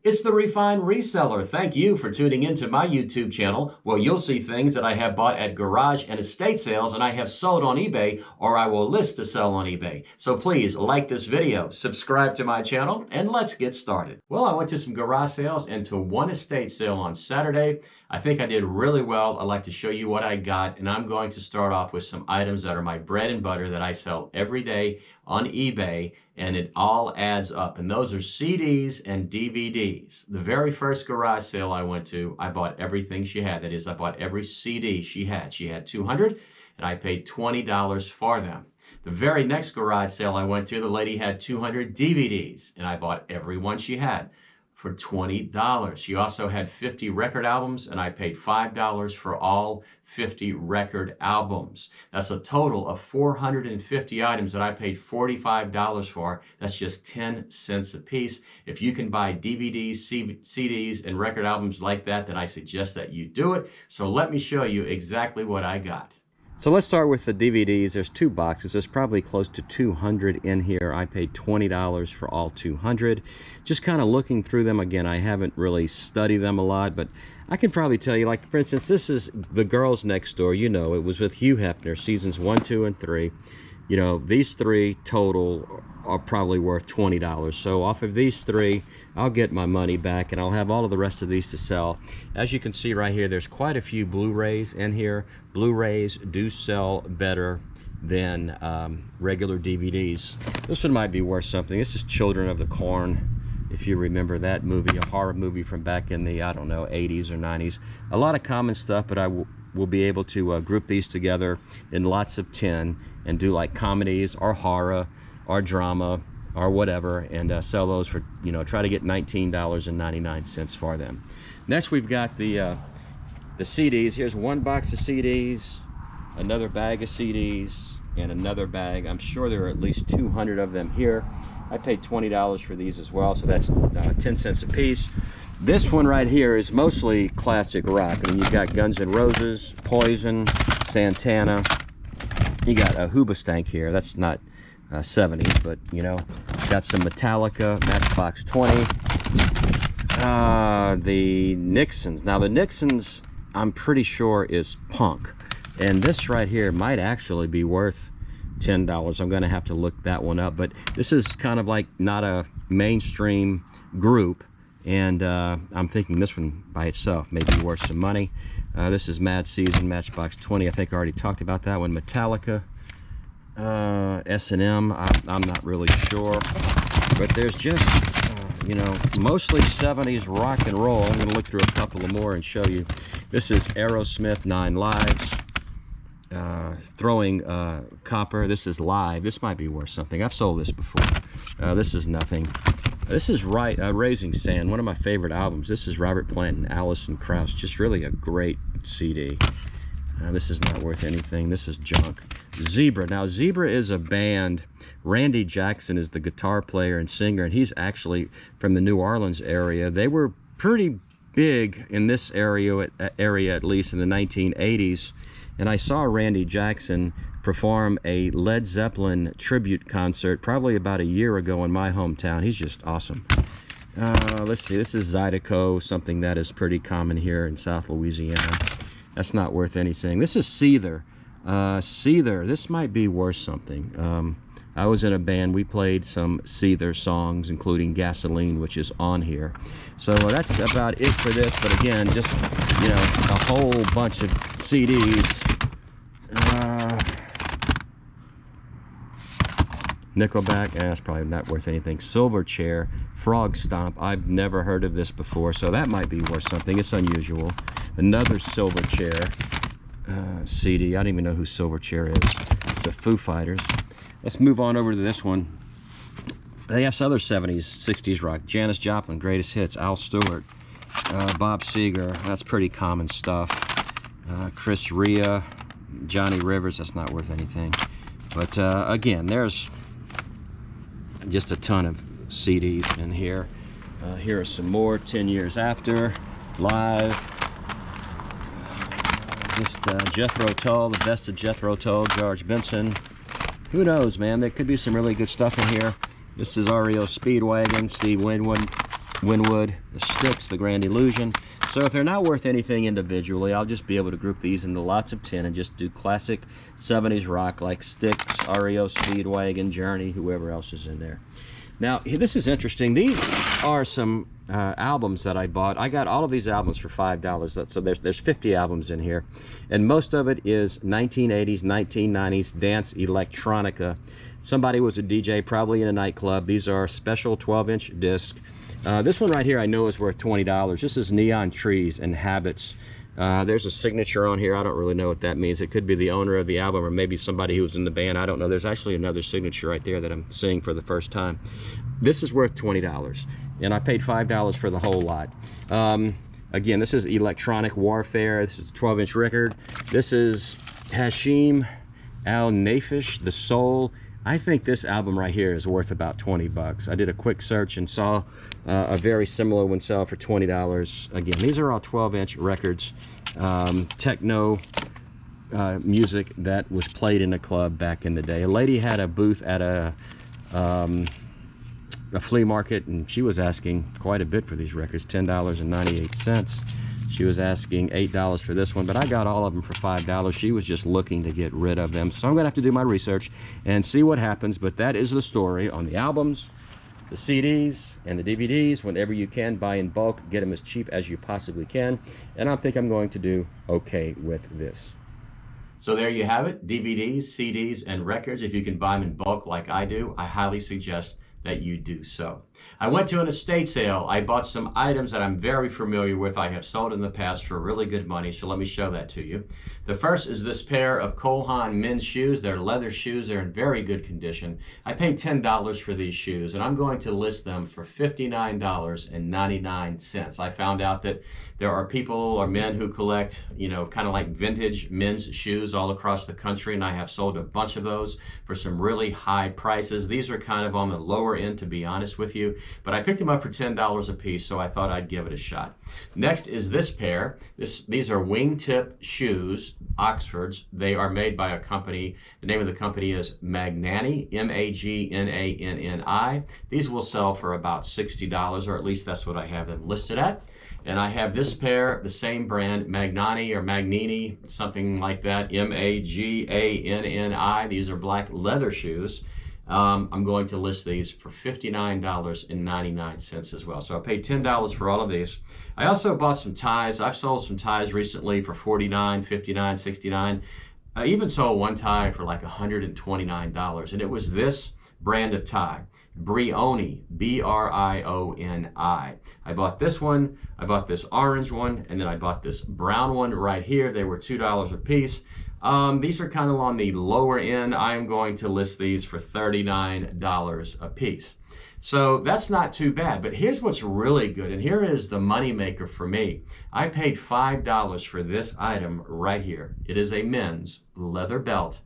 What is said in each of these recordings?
It's the Refined Reseller. Thank you for tuning into my YouTube channel, where you'll see things that I have bought at garage and estate sales and I have sold on eBay, or I will list to sell on eBay. So please like this video, subscribe to my channel, and let's get started. Well, I went to some garage sales and to one estate sale on Saturday. I think I did really well. I'd like to show you what I got, and I'm going to start off with some items that are my bread and butter that I sell every day on eBay, and it all adds up. And those are CDs and DVDs. The very first garage sale I went to, I bought everything she had. That is, I bought every CD she had. She had 200, and I paid $20 for them. The very next garage sale I went to, the lady had 200 DVDs, and I bought every one she had for $20. She also had 50 record albums, and I paid $5 for all 50 record albums. That's a total of 450 items that I paid $45 for. That's just 10 cents a piece. If you can buy DVDs, CDs, and record albums like that, then I suggest that you do it. So let me show you exactly what I got. So let's start with the DVDs. There's two boxes. There's probably close to 200 in here. I paid $20 for all 200. Just kind of looking through them again, I haven't really studied them a lot, but I can probably tell you, like for instance, this is The Girls Next Door. You know, it was with Hugh Hefner, seasons 1, 2, and 3. You know, these three total are probably worth $20. So off of these three, I'll get my money back, and I'll have all of the rest of these to sell. As you can see right here, there's quite a few Blu-rays in here. Blu-rays do sell better than regular DVDs. This one might be worth something. This is Children of the Corn, if you remember that movie, a horror movie from back in the, I don't know, 80s or 90s. A lot of common stuff, but I will be able to group these together in lots of 10 and do like comedies or horror or drama or whatever, and sell those for, you know, try to get $19.99 for them. Next, we've got the CDs. Here's one box of CDs, another bag of CDs, and another bag. I'm sure there are at least 200 of them here. I paid $20 for these as well, so that's 10 cents a piece. This one right here is mostly classic rock. I mean, you've got Guns N' Roses, Poison, Santana. You got a Hoobastank here. That's not 70s, but you know, got some Metallica, Matchbox 20, the Nixons. Now the Nixons, I'm pretty sure is punk, and this right here might actually be worth $10. I'm gonna have to look that one up, but this is kind of like not a mainstream group, and I'm thinking this one by itself may be worth some money. This is Mad Season, Matchbox 20. I think I already talked about that one. Metallica, S&M, I'm not really sure, but there's just you know, mostly 70s rock and roll. I'm going to look through a couple of more and show you. This is Aerosmith, 9 Lives, Throwing Copper. This is Live. This might be worth something. I've sold this before. This is nothing. This is Raising Sand, one of my favorite albums. This is Robert Plant and Alison Krauss. Just really a great CD. This is not worth anything. This is junk. Zebra. Now, Zebra is a band. Randy Jackson is the guitar player and singer, and he's actually from the New Orleans area. They were pretty big in this area at least in the 1980s, and I saw Randy Jackson perform a Led Zeppelin tribute concert probably about a year ago in my hometown. He's just awesome. Let's see. This is Zydeco, something that is pretty common here in South Louisiana. That's not worth anything. This is Seether. Seether, this might be worth something. I was in a band. We played some Seether songs, including Gasoline, which is on here. So that's about it for this. But again, just, you know, a whole bunch of CDs. Nickelback, that's probably not worth anything. Silverchair, Frog Stomp. I've never heard of this before, so that might be worth something. It's unusual. Another Silverchair CD. I don't even know who Silverchair is. It's the Foo Fighters. Let's move on over to this one. They have some other 70s, 60s rock. Janis Joplin, Greatest Hits. Al Stewart, Bob Seger. That's pretty common stuff. Chris Rea, Johnny Rivers. That's not worth anything. But again, there's just a ton of CDs in here. Here are some more. 10 Years After, Live. Just Jethro Tull, the best of Jethro Tull, George Benson. Who knows, man? There could be some really good stuff in here. This is REO Speedwagon, Steve Winwood. Winwood, the Styx, the Grand Illusion. So if they're not worth anything individually, I'll just be able to group these into lots of 10 and just do classic 70s rock like Styx, REO Speedwagon, Journey, whoever else is in there. Now, this is interesting. These are some albums that I bought. I got all of these albums for $5. So there's 50 albums in here. And most of it is 1980s, 1990s dance electronica. Somebody was a DJ, probably in a nightclub. These are special 12-inch discs. This one right here I know is worth $20. This is Neon Trees and Habits. There's a signature on here. I don't really know what that means. It could be the owner of the album or maybe somebody who was in the band. I don't know. There's actually another signature right there that I'm seeing for the first time. This is worth $20, and I paid $5 for the whole lot. Again, this is Electronic Warfare. This is a 12-inch record. This is Hashim Al-Nafish, The Soul. I think this album right here is worth about 20 bucks. I did a quick search and saw a very similar one sell for $20. Again, these are all 12-inch records, techno music that was played in a club back in the day. A lady had a booth at a flea market, and she was asking quite a bit for these records, $10.98. She was asking $8 for this one, but I got all of them for $5. She was just looking to get rid of them. So I'm gonna have to do my research and see what happens, but that is the story on the albums, the CDs, and the DVDs. Whenever you can, buy in bulk, get them as cheap as you possibly can. And I think I'm going to do okay with this. So there you have it, DVDs, CDs, and records. If you can buy them in bulk like I do, I highly suggest that you do so. I went to an estate sale. I bought some items that I'm very familiar with. I have sold in the past for really good money, so let me show that to you. The first is this pair of Cole Haan men's shoes. They're leather shoes. They're in very good condition. I paid $10 for these shoes, and I'm going to list them for $59.99. I found out that there are people or men who collect, you know, kind of like vintage men's shoes all across the country, and I have sold a bunch of those for some really high prices. These are kind of on the lower end, to be honest with you, but I picked them up for $10 a piece, so I thought I'd give it a shot. Next is this pair. These are wingtip shoes, Oxfords. They are made by a company. The name of the company is Magnani, M-A-G-N-A-N-N-I. These will sell for about $60, or at least that's what I have them listed at. And I have this pair, the same brand, Magnani or Magnini, something like that, M-A-G-A-N-N-I. These are black leather shoes. I'm going to list these for $59.99 as well. So I paid $10 for all of these. I also bought some ties. I've sold some ties recently for $49, $59, $69. I even sold one tie for like $129, and it was this brand of tie, Brioni, B-R-I-O-N-I. I bought this one, I bought this orange one, and then I bought this brown one right here. They were $2 a piece. These are kind of on the lower end. I am going to list these for $39 a piece. So that's not too bad, but here's what's really good, and here is the money maker for me. I paid $5 for this item right here. It is a men's leather belt,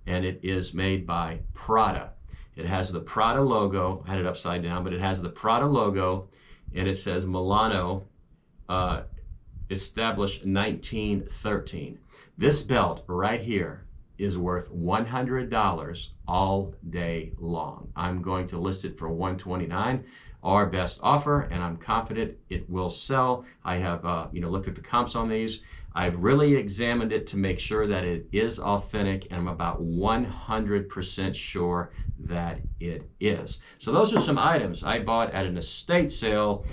and it is made by Prada. It has the Prada logo. I had it upside down, but it has the Prada logo, and it says Milano, established 1913. This belt right here is worth $100 all day long. I'm going to list it for $129, our best offer, and I'm confident it will sell. I have looked at the comps on these. I've really examined it to make sure that it is authentic, and I'm about 100% sure that it is. So those are some items I bought at an estate sale.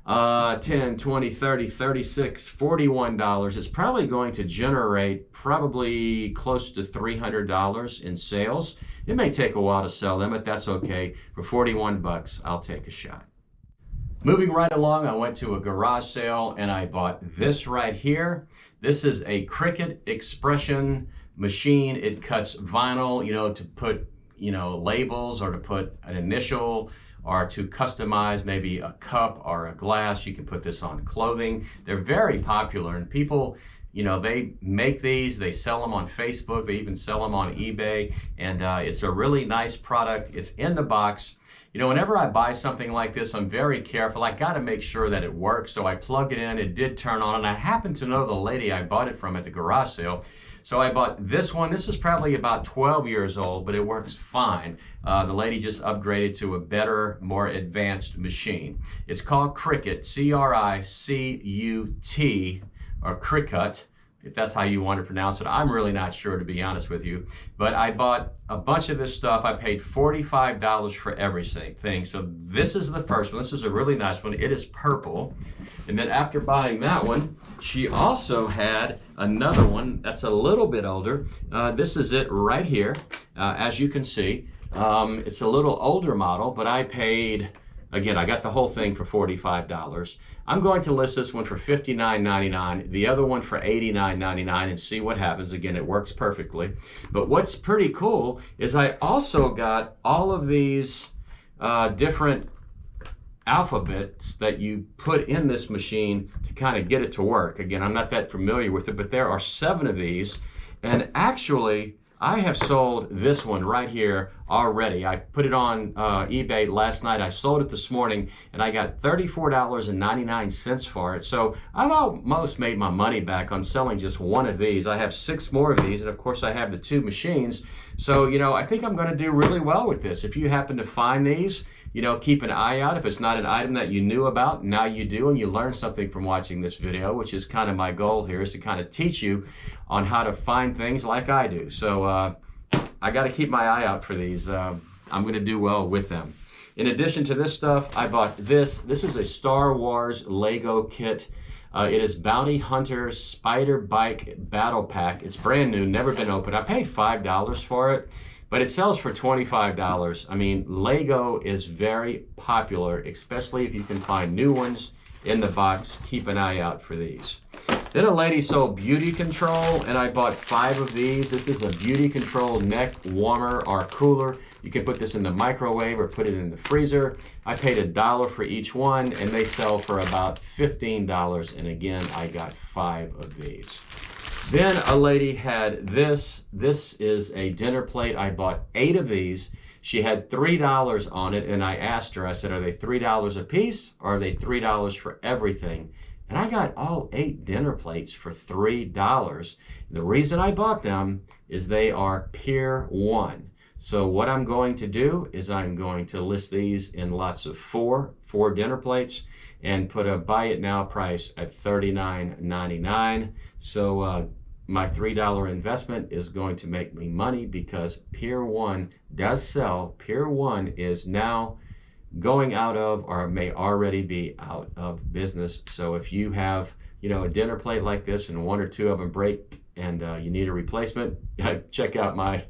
10, 20, 30, 36, $41. It's probably going to generate probably close to $300 in sales. It may take a while to sell them, but that's okay. For 41 bucks, I'll take a shot. Moving right along, I went to a garage sale and I bought this right here. This is a Cricut Expression machine. It cuts vinyl, to put, labels or to put an initial or to customize maybe a cup or a glass. You can put this on clothing. They're very popular, and people, they make these, they sell them on Facebook, they even sell them on eBay, and it's a really nice product. It's in the box. Whenever I buy something like this, I'm very careful. I got to make sure that it works. So I plugged it in, it did turn on, and I happen to know the lady I bought it from at the garage sale. So I bought this one. This is probably about 12 years old, but it works fine. The lady just upgraded to a better, more advanced machine. It's called Cricut, C-R-I-C-U-T, or Cricut, if that's how you want to pronounce it. I'm really not sure, to be honest with you. But I bought a bunch of this stuff. I paid $45 for everything. So this is the first one. This is a really nice one. It is purple. And then after buying that one, she also had another one that's a little bit older. This is it right here. As you can see, it's a little older model, but I paid, again, I got the whole thing for $45. I'm going to list this one for $59.99, the other one for $89.99, and see what happens. Again, it works perfectly. But what's pretty cool is I also got all of these different alphabets that you put in this machine to kind of get it to work. Again, I'm not that familiar with it, but there are 7 of these. And actually, I have sold this one right here already. I put it on eBay last night. I sold it this morning, and I got $34.99 for it. So I've almost made my money back on selling just one of these. I have 6 more of these, and of course I have the 2 machines. So, you know, I think I'm going to do really well with this. If you happen to find these, you know, keep an eye out. If it's not an item that you knew about, now you do, and you learn something from watching this video, which is kind of my goal here, is to kind of teach you on how to find things like I do. So I got to keep my eye out for these. I'm going to do well with them. In addition to this stuff, I bought this. This is a Star Wars Lego kit. It is Bounty Hunter Spider Bike Battle Pack. It's brand new, never been opened. I paid $5 for it, but it sells for $25. I mean, Lego is very popular, especially if you can find new ones in the box. Keep an eye out for these. Then a lady sold Beauty Control, and I bought 5 of these. This is a Beauty Control neck warmer or cooler. You can put this in the microwave or put it in the freezer. I paid $1 for each one, and they sell for about $15. And again, I got 5 of these. Then a lady had this. This is a dinner plate. I bought 8 of these. She had $3 on it, and I asked her, I said, are they $3 a piece, or are they $3 for everything? And I got all 8 dinner plates for $3. The reason I bought them is they are Pier 1. So what I'm going to do is I'm going to list these in lots of 4 dinner plates, and put a buy it now price at $39.99. So my $3 investment is going to make me money, because Pier 1 does sell. Pier 1 is now going out of, or may already be out of business. So if you have, you know, a dinner plate like this and 1 or 2 of them break and you need a replacement, check out my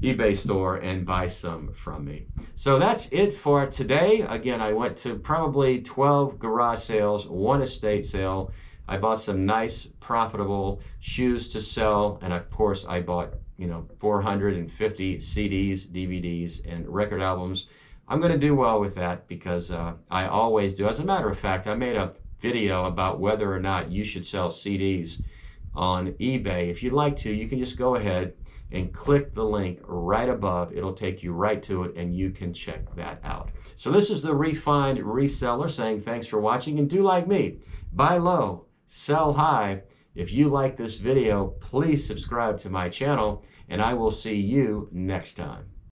eBay store and buy some from me. So that's it for today. Again, I went to probably 12 garage sales, 1 estate sale. I bought some nice, profitable shoes to sell, and of course I bought, you know, 450 CDs, DVDs, and record albums. I'm going to do well with that, because I always do. As a matter of fact, I made a video about whether or not you should sell CDs on eBay. If you'd like to, you can just go ahead and click the link right above. It'll take you right to it, and you can check that out. So this is the Refined Reseller saying thanks for watching, and do like me. Buy low, sell high. If you like this video, please subscribe to my channel, and I will see you next time.